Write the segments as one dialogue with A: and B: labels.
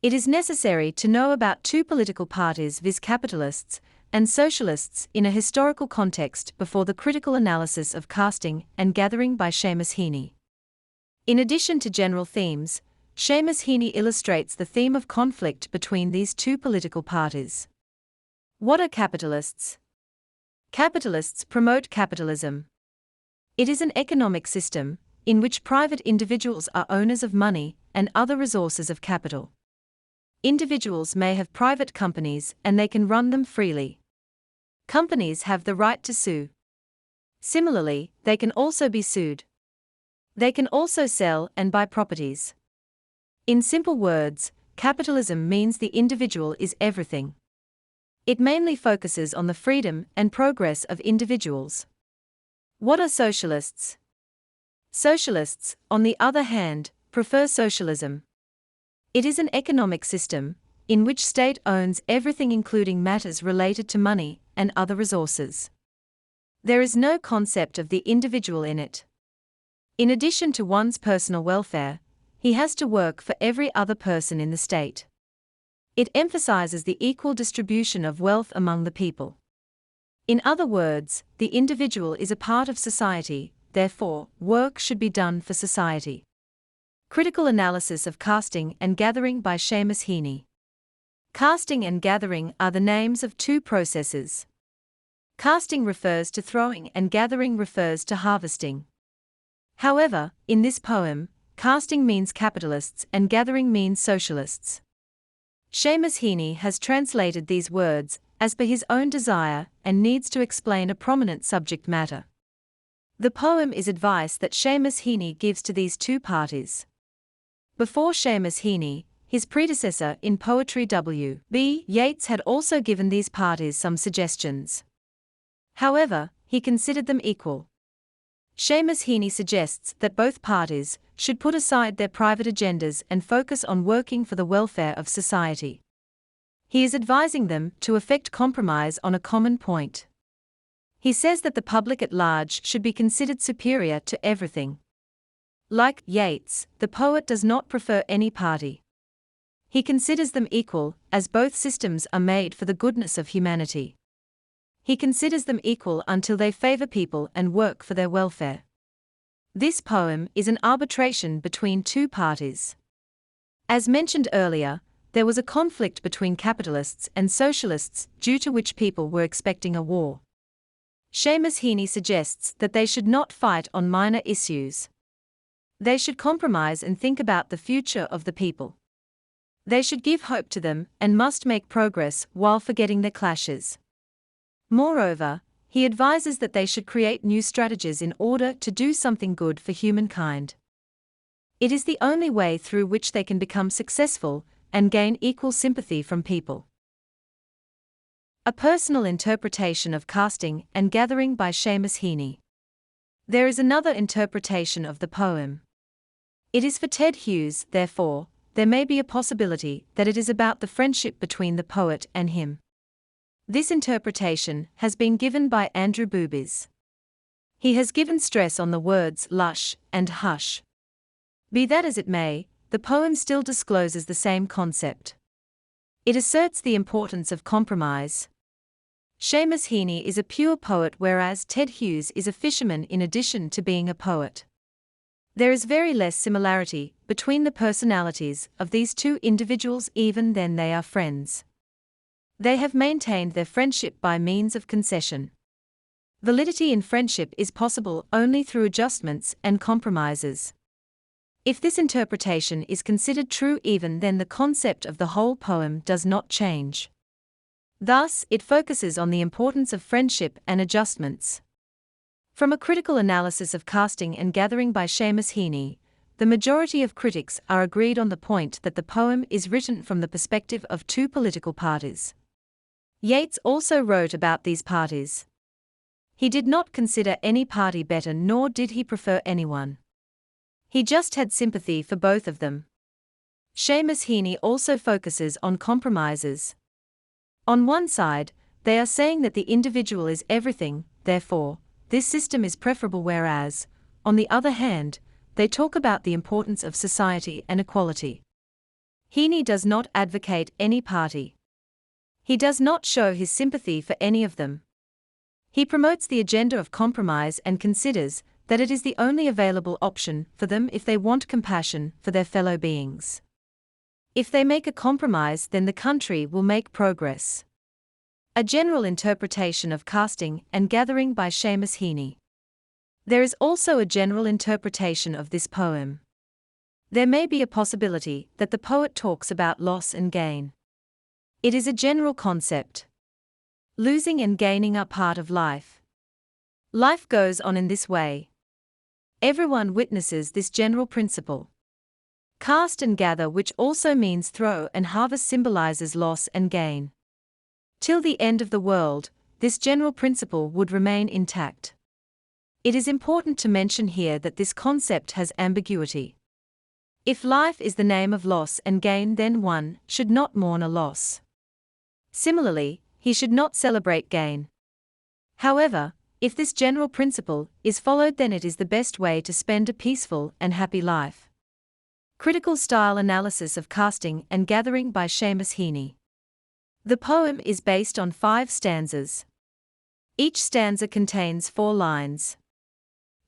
A: It is necessary to know about two political parties, viz. Capitalists and Socialists, in a historical context before the critical analysis of casting and gathering by Seamus Heaney. In addition to general themes, Seamus Heaney illustrates the theme of conflict between these two political parties. What are capitalists? Capitalists promote capitalism. It is an economic system in which private individuals are owners of money and other resources of capital. Individuals may have private companies and they can run them freely. Companies have the right to sue. Similarly, they can also be sued. They can also sell and buy properties. In simple words, capitalism means the individual is everything. It mainly focuses on the freedom and progress of individuals. What are socialists? Socialists, on the other hand, prefer socialism. It is an economic system in which state owns everything, including matters related to money and other resources. There is no concept of the individual in it. In addition to one's personal welfare, he has to work for every other person in the state. It emphasizes the equal distribution of wealth among the people. In other words, the individual is a part of society, therefore, work should be done for society. Critical analysis of casting and gathering by Seamus Heaney. Casting and gathering are the names of two processes. Casting refers to throwing and gathering refers to harvesting. However, in this poem, casting means capitalists and gathering means socialists. Seamus Heaney has translated these words as per his own desire and needs to explain a prominent subject matter. The poem is advice that Seamus Heaney gives to these two parties. Before Seamus Heaney, his predecessor in poetry W.B. Yeats had also given these parties some suggestions. However, he considered them equal. Seamus Heaney suggests that both parties should put aside their private agendas and focus on working for the welfare of society. He is advising them to effect compromise on a common point. He says that the public at large should be considered superior to everything. Like Yeats, the poet does not prefer any party. He considers them equal, as both systems are made for the goodness of humanity. He considers them equal until they favor people and work for their welfare. This poem is an arbitration between two parties. As mentioned earlier, there was a conflict between capitalists and socialists due to which people were expecting a war. Seamus Heaney suggests that they should not fight on minor issues. They should compromise and think about the future of the people. They should give hope to them and must make progress while forgetting their clashes. Moreover, he advises that they should create new strategies in order to do something good for humankind. It is the only way through which they can become successful and gain equal sympathy from people. A personal interpretation of casting and gathering by Seamus Heaney. There is another interpretation of the poem. It is for Ted Hughes, therefore, there may be a possibility that it is about the friendship between the poet and him. This interpretation has been given by Andrew Boobies. He has given stress on the words lush and hush. Be that as it may, the poem still discloses the same concept. It asserts the importance of compromise. Seamus Heaney is a pure poet, whereas Ted Hughes is a fisherman in addition to being a poet. There is very less similarity between the personalities of these two individuals, even then they are friends. They have maintained their friendship by means of concession. Validity in friendship is possible only through adjustments and compromises. If this interpretation is considered true, even then the concept of the whole poem does not change. Thus, it focuses on the importance of friendship and adjustments. From a critical analysis of casting and gathering by Seamus Heaney, the majority of critics are agreed on the point that the poem is written from the perspective of two political parties. Yeats also wrote about these parties. He did not consider any party better, nor did he prefer anyone. He just had sympathy for both of them. Seamus Heaney also focuses on compromises. On one side, they are saying that the individual is everything, therefore, this system is preferable, whereas, on the other hand, they talk about the importance of society and equality. Heaney does not advocate any party. He does not show his sympathy for any of them. He promotes the agenda of compromise and considers that it is the only available option for them if they want compassion for their fellow beings. If they make a compromise, then the country will make progress. A general interpretation of Casting and Gathering by Seamus Heaney. There is also a general interpretation of this poem. There may be a possibility that the poet talks about loss and gain. It is a general concept. Losing and gaining are part of life. Life goes on in this way. Everyone witnesses this general principle. Cast and gather, which also means throw and harvest, symbolizes loss and gain. Till the end of the world, this general principle would remain intact. It is important to mention here that this concept has ambiguity. If life is the name of loss and gain, then one should not mourn a loss. Similarly, he should not celebrate gain. However, if this general principle is followed, then it is the best way to spend a peaceful and happy life. Critical style analysis of Casting and Gathering by Seamus Heaney. The poem is based on 5 stanzas. Each stanza contains 4 lines.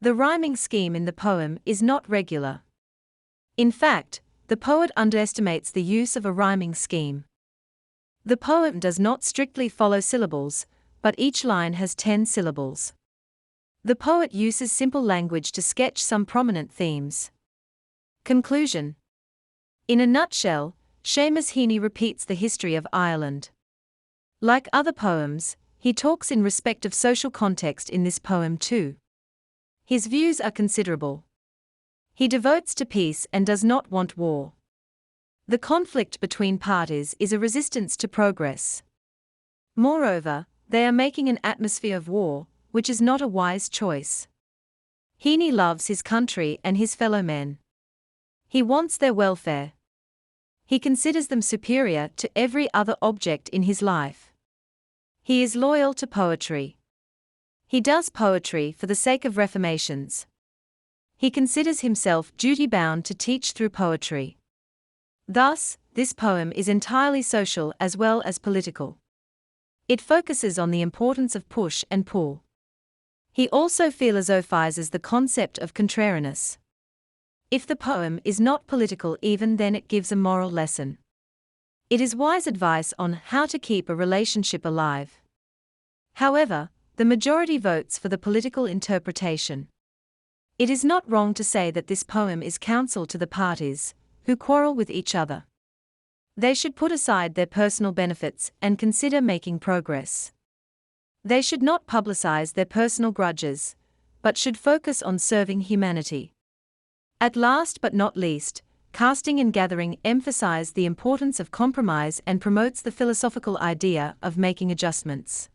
A: The rhyming scheme in the poem is not regular. In fact, the poet underestimates the use of a rhyming scheme. The poem does not strictly follow syllables, but each line has 10 syllables. The poet uses simple language to sketch some prominent themes. Conclusion. In a nutshell, Seamus Heaney repeats the history of Ireland. Like other poems, he talks in respect of social context in this poem too. His views are considerable. He devotes to peace and does not want war. The conflict between parties is a resistance to progress. Moreover, they are making an atmosphere of war, which is not a wise choice. Heaney loves his country and his fellow men. He wants their welfare. He considers them superior to every other object in his life. He is loyal to poetry. He does poetry for the sake of reformations. He considers himself duty-bound to teach through poetry. Thus, this poem is entirely social as well as political. It focuses on the importance of push and pull. He also philosophizes the concept of contrariness. If the poem is not political, even then it gives a moral lesson. It is wise advice on how to keep a relationship alive. However, the majority votes for the political interpretation. It is not wrong to say that this poem is counsel to the parties who quarrel with each other. They should put aside their personal benefits and consider making progress. They should not publicize their personal grudges, but should focus on serving humanity. At last but not least, Casting and Gathering emphasize the importance of compromise and promotes the philosophical idea of making adjustments.